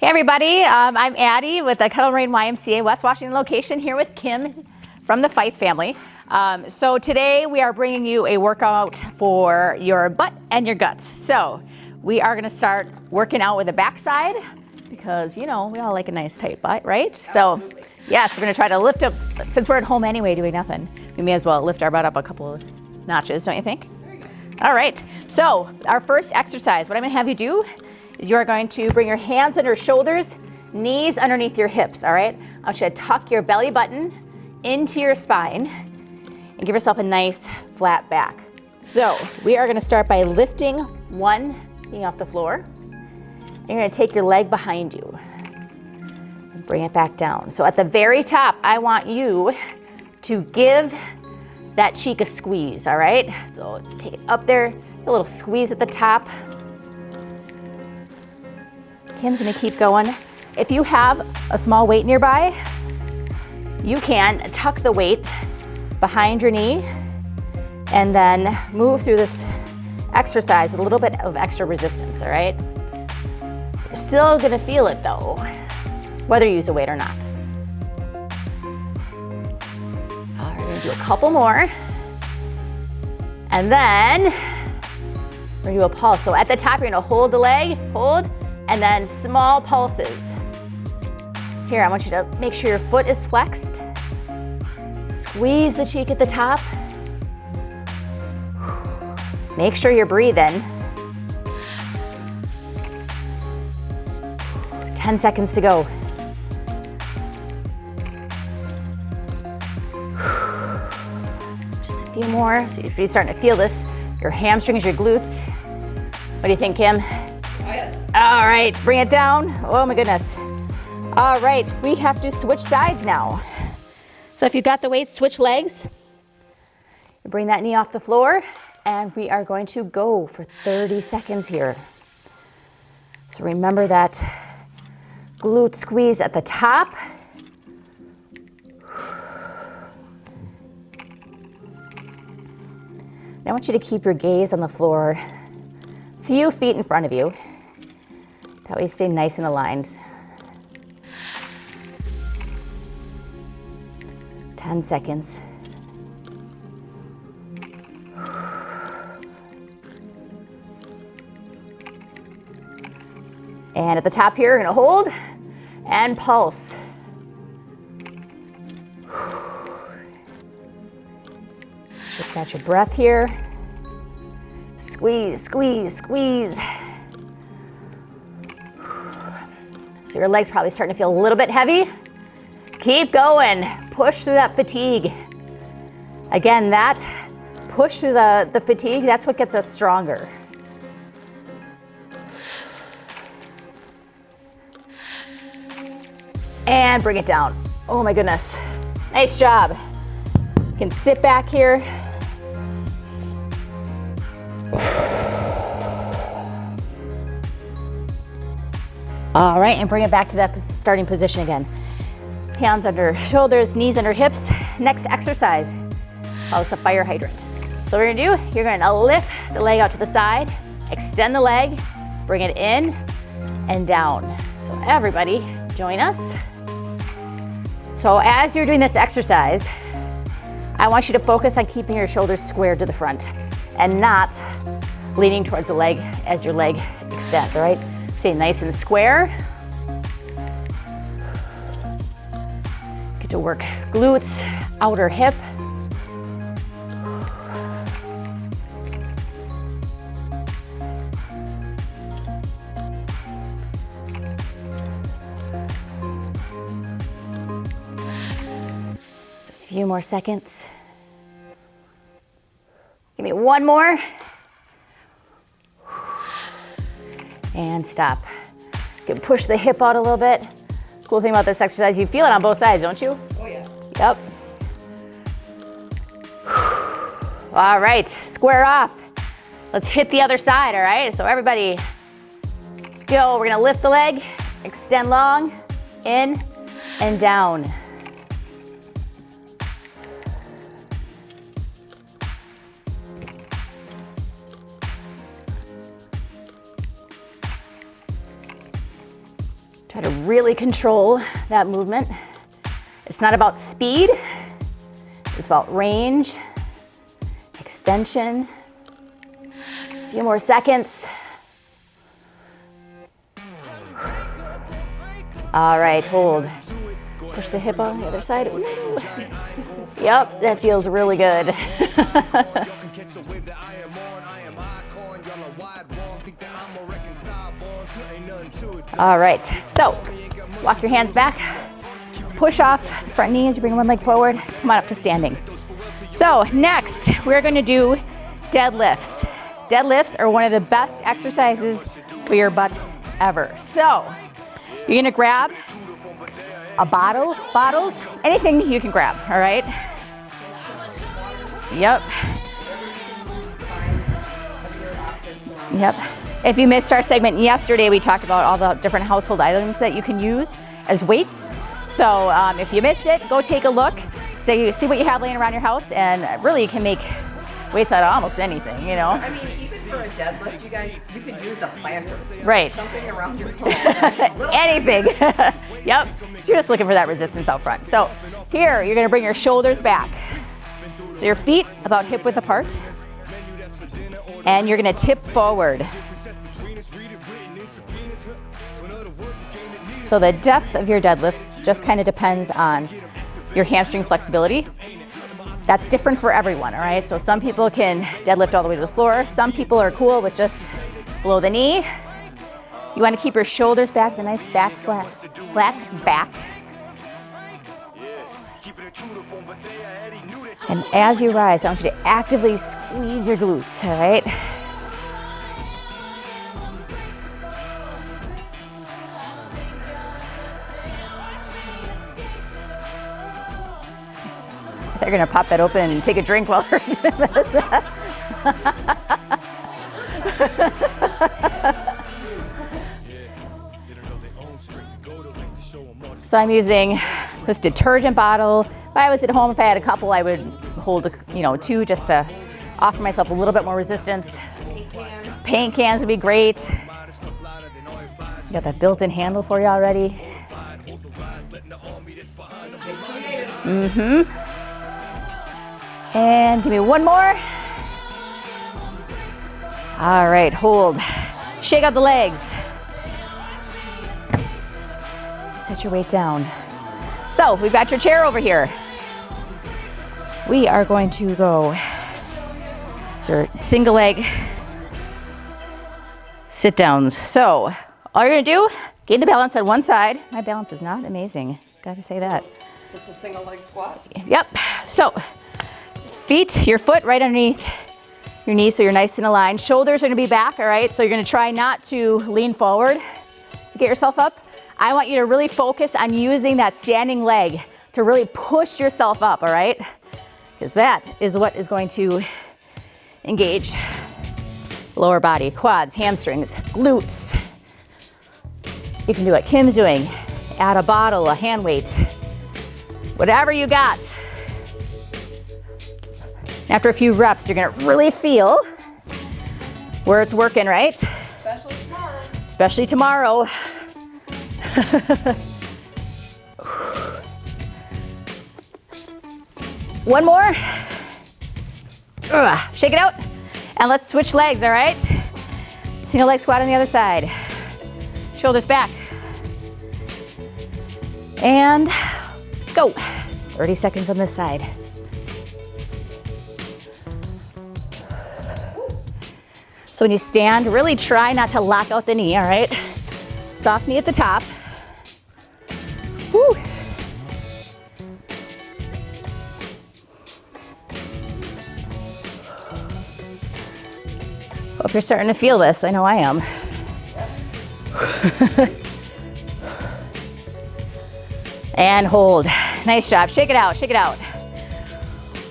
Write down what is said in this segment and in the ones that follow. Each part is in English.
Hey everybody, I'm Addie with the Kettle Moraine YMCA West Washington location here with Kim from the Fife family. So today we are bringing you a workout for your butt and your guts. So we are gonna start working out with the backside because we all like a nice tight butt, right? So yes, we're gonna try to lift up, since we're at home anyway doing nothing, we may as well lift our butt up a couple of notches, don't you think? All right, so our first exercise, what I'm gonna have you do is you are going to bring your hands under your shoulders, knees underneath your hips, all right? I want you to tuck your belly button into your spine and give yourself a nice flat back. So we are gonna start by lifting one knee off the floor. And you're gonna take your leg behind you and bring it back down. So at the very top, I want you to give that cheek a squeeze, all right? So take it up there, a little squeeze at the top. Kim's gonna keep going. If you have a small weight nearby, you can tuck the weight behind your knee and then move through this exercise with a little bit of extra resistance, all right? You're still gonna feel it though, whether you use a weight or not. All right, we're gonna do a couple more. And then we're gonna do a pulse. So at the top, you're gonna hold the leg, hold, and then small pulses. Here, I want you to make sure your foot is flexed. Squeeze the cheek at the top. Make sure you're breathing. 10 seconds to go. Just a few more. So you're starting to feel this, your hamstrings, your glutes. What do you think, Kim? All right, bring it down. Oh my goodness. All right, we have to switch sides now. So if you've got the weight, switch legs. Bring that knee off the floor, and we are going to go for 30 seconds here. So remember that glute squeeze at the top. I want you to keep your gaze on the floor, a few feet in front of you. That way you stay nice and aligned. 10 seconds. And at the top here, you're gonna hold and pulse. Got your breath here. Squeeze, squeeze, squeeze. So your leg's probably starting to feel a little bit heavy. Keep going, push through that fatigue. Again, that push through the fatigue, that's what gets us stronger. And bring it down. Oh my goodness, nice job. You can sit back here. All right, and bring it back to that starting position again. Hands under shoulders, knees under hips. Next exercise, call this a fire hydrant. So what we're gonna do, you're gonna lift the leg out to the side, extend the leg, bring it in and down. So everybody, join us. So as you're doing this exercise, I want you to focus on keeping your shoulders squared to the front and not leaning towards the leg as your leg extends, all right? Stay nice and square. Get to work glutes, outer hip. A few more seconds. Give me one more. And stop. You can push the hip out a little bit. Cool thing about this exercise, you feel it on both sides, don't you? Oh yeah. Yep. All right, square off. Let's hit the other side, all right? So everybody, go. We're gonna lift the leg, extend long, in and down. Try to really control that movement. It's not about speed, it's about range, extension. A few more seconds. All right, hold. Push the hip on the other side. Ooh. Yep, that feels really good. All right, so walk your hands back. Push off the front knee as you bring one leg forward. Come on up to standing. So next, we're gonna do deadlifts. Deadlifts are one of the best exercises for your butt ever. So you're gonna grab a bottles, anything you can grab, all right? Yep. Yep. If you missed our segment yesterday, we talked about all the different household items that you can use as weights. So if you missed it, go take a look, see what you have laying around your house, and really you can make weights out of almost anything, you know? I mean, even for a deadlift, you guys, you could use a planter. Right. Something around your home. Anything. Yep. So you're just looking for that resistance out front. So here, you're gonna bring your shoulders back. So your feet about hip width apart. And you're gonna tip forward. So the depth of your deadlift just kind of depends on your hamstring flexibility. That's different for everyone, all right? So some people can deadlift all the way to the floor. Some people are cool with just below the knee. You want to keep your shoulders back, the nice back, flat back. And as you rise, I want you to actively squeeze your glutes, all right? They're gonna pop that open and take a drink while they're doing this. So I'm using this detergent bottle. If I was at home, if I had a couple, I would hold, two just to offer myself a little bit more resistance. Paint cans would be great. Got that built-in handle for you already. Mm-hmm. And give me one more. All right, hold. Shake out the legs. Set your weight down. So we've got your chair over here. We are going to go, so single leg sit downs. So all you're gonna do, gain the balance on one side. My balance is not amazing, gotta say that. Just a single leg squat? Yep, so your foot right underneath your knee so you're nice and aligned. Shoulders are gonna be back, all right? So you're gonna try not to lean forward to get yourself up. I want you to really focus on using that standing leg to really push yourself up, all right? Because that is what is going to engage lower body, quads, hamstrings, glutes. You can do what Kim's doing. Add a bottle, a hand weight, whatever you got. After a few reps, you're gonna really feel where it's working, right? Especially tomorrow. Especially tomorrow. One more. Shake it out. And let's switch legs, all right? Single leg squat on the other side. Shoulders back. And go. 30 seconds on this side. So when you stand, really try not to lock out the knee, all right? Soft knee at the top. Woo. Hope you're starting to feel this. I know I am. And hold. Nice job. Shake it out. Shake it out.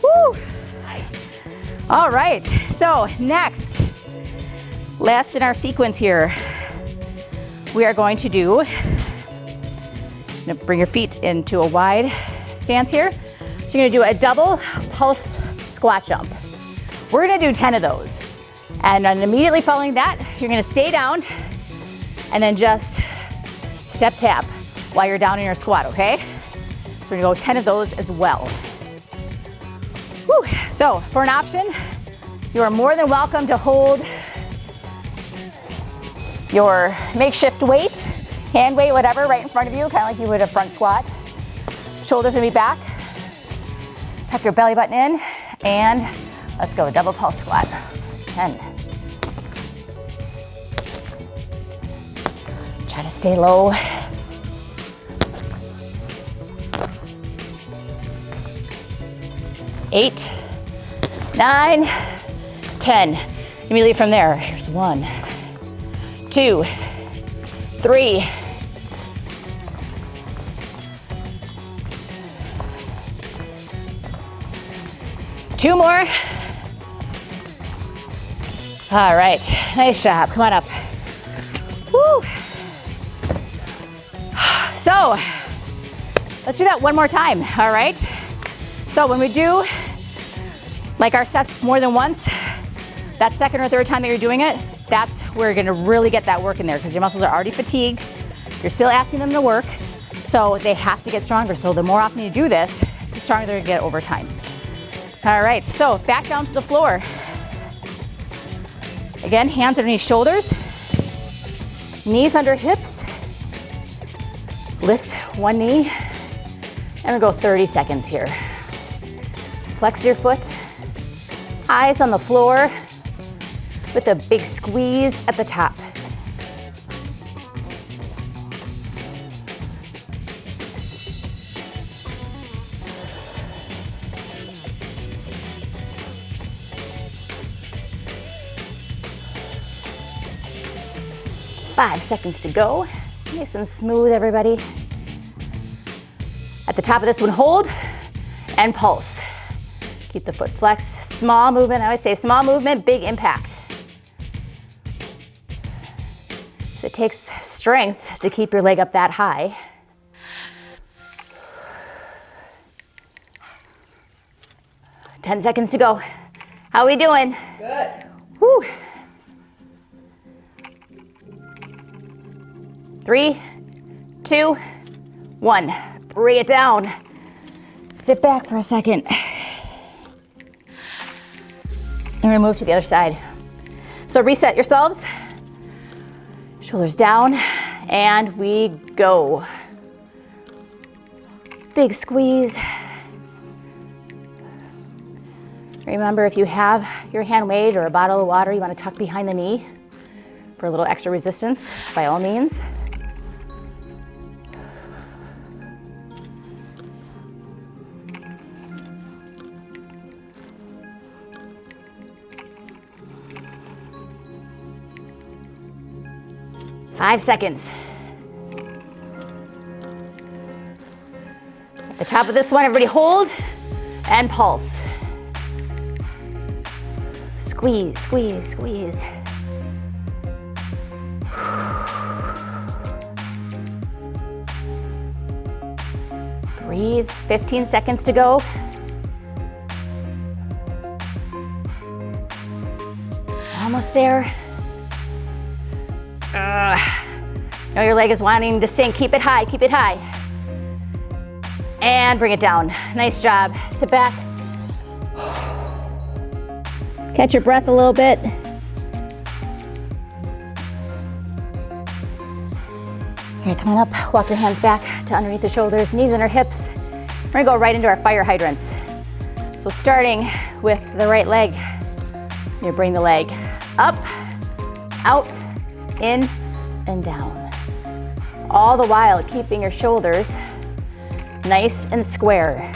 Woo. All right. So next, last in our sequence here, we are going to do, bring your feet into a wide stance here. So you're gonna do a double pulse squat jump. We're gonna do 10 of those. And then immediately following that, you're gonna stay down and then just step tap while you're down in your squat, okay? So we're gonna go 10 of those as well. Whew. So for an option, you are more than welcome to hold your makeshift weight, hand weight, whatever, right in front of you, kind of like you would a front squat. Shoulders gonna be back. Tuck your belly button in, and let's go, double pulse squat. 10. Try to stay low. 8, 9, 10. Immediately from there, here's 1, 2, 3, 2 more. All right, nice job. Come on up. Woo. So, let's do that one more time, all right? So when we do like our sets more than once, that second or third time that you're doing it, that's where you're gonna really get that work in there because your muscles are already fatigued. You're still asking them to work, so they have to get stronger. So the more often you do this, the stronger they're gonna get over time. All right, so back down to the floor. Again, hands underneath shoulders, knees under hips. Lift one knee, and we'll go 30 seconds here. Flex your foot, eyes on the floor with a big squeeze at the top. Five seconds to go. Nice and smooth, everybody. At the top of this one, hold and pulse. Keep the foot flexed. Small movement. I always say small movement, big impact. So it takes strength to keep your leg up that high. Ten seconds to go. How are we doing? Good. Woo. 3, 2, 1. Bring it down. Sit back for a second. And we're gonna move to the other side. So reset yourselves. Shoulders down, and we go. Big squeeze. Remember, if you have your hand weight or a bottle of water you want to tuck behind the knee for a little extra resistance, by all means. Five seconds. At the top of this one, everybody hold and pulse. Squeeze, squeeze, squeeze. Breathe, 15 seconds to go. Almost there. Know your leg is wanting to sink. Keep it high, keep it high. And bring it down. Nice job. Sit back. Catch your breath a little bit. All right, come on up. Walk your hands back to underneath the shoulders, knees under hips. We're gonna go right into our fire hydrants. So starting with the right leg, you bring the leg up, out, in, and down. All the while keeping your shoulders nice and square.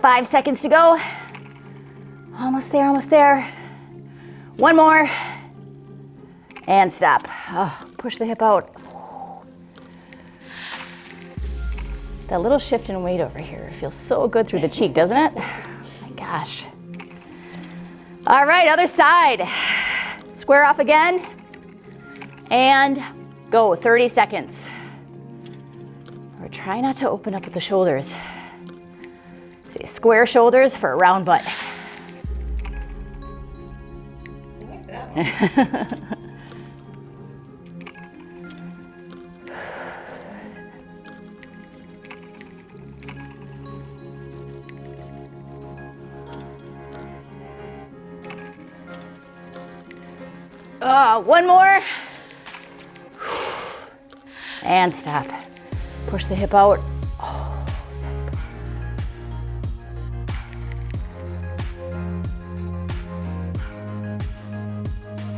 Five seconds to go. Almost there, almost there. One more. And stop. Oh, push the hip out. That little shift in weight over here feels so good through the cheek, doesn't it? Oh my gosh. All right, other side. Square off again. And go, 30 seconds. Or try not to open up with the shoulders. See, square shoulders for a round butt. I like that one. One more. And stop. Push the hip out. Oh.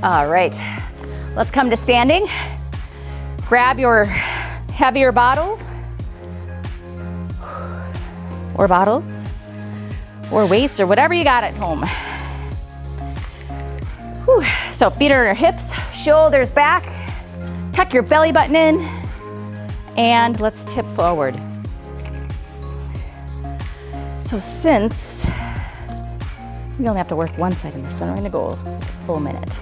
All right, let's come to standing. Grab your heavier bottle or bottles or weights or whatever you got at home. Whew. So feet are on our hips, shoulders back, tuck your belly button in, and let's tip forward. So since we only have to work one side in this one, we're gonna go a full minute.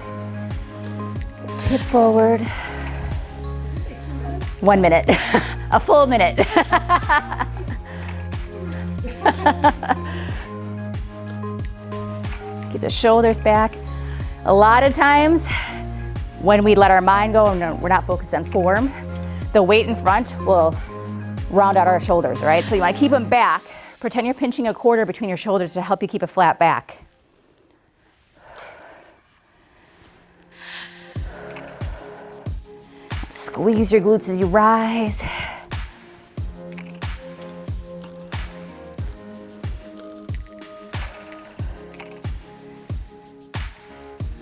Tip forward. 1 minute, a full minute. Keep the shoulders back. A lot of times when we let our mind go and we're not focused on form, the weight in front will round out our shoulders, right? So you wanna keep them back. Pretend you're pinching a quarter between your shoulders to help you keep a flat back. Squeeze your glutes as you rise.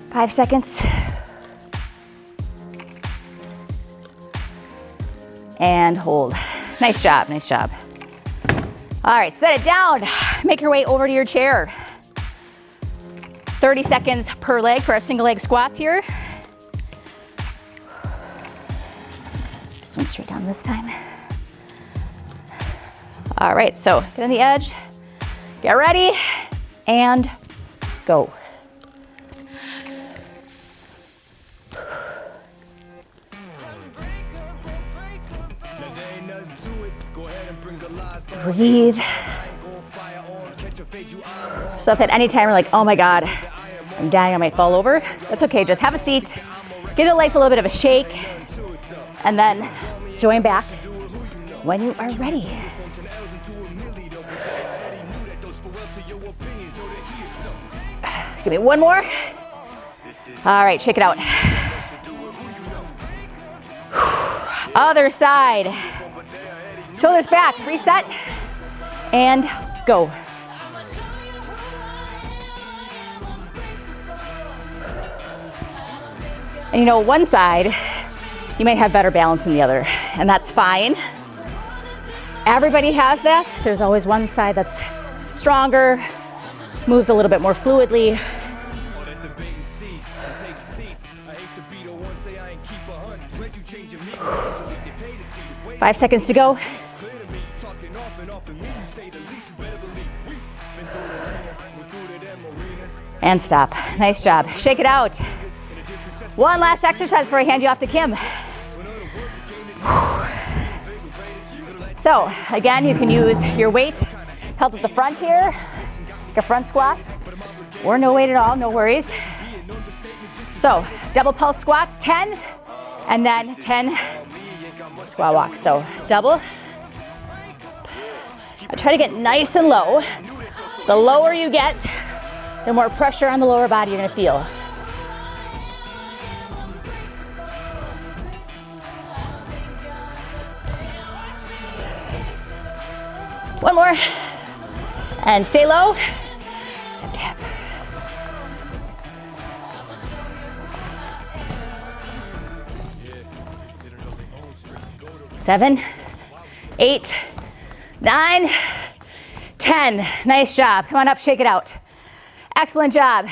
Five seconds. And hold. Nice job, nice job. All right, set it down. Make your way over to your chair. 30 seconds per leg for our single leg squats here. Just went straight down this time. All right, so get on the edge, get ready, and go. Breathe. So if at any time you're like, oh my God, I'm dying, I might fall over, that's okay, just have a seat, give the legs a little bit of a shake, and then join back when you are ready. Give me one more. All right, shake it out. Other side. Shoulders back, reset, and go. And you know, one side, you might have better balance than the other, and that's fine. Everybody has that. There's always one side that's stronger, moves a little bit more fluidly. 5 seconds to go. And stop. Nice job. Shake it out. One last exercise before I hand you off to Kim. So again, you can use your weight held at the front here, like a front squat, or no weight at all, no worries. So double pulse squats, 10, and then 10 squat walks. So double. I try to get nice and low. The lower you get, the more pressure on the lower body you're gonna feel. One more, and stay low. Tap, tap. Seven, 8, 9, 10. Nice job. Come on up, shake it out. Excellent job.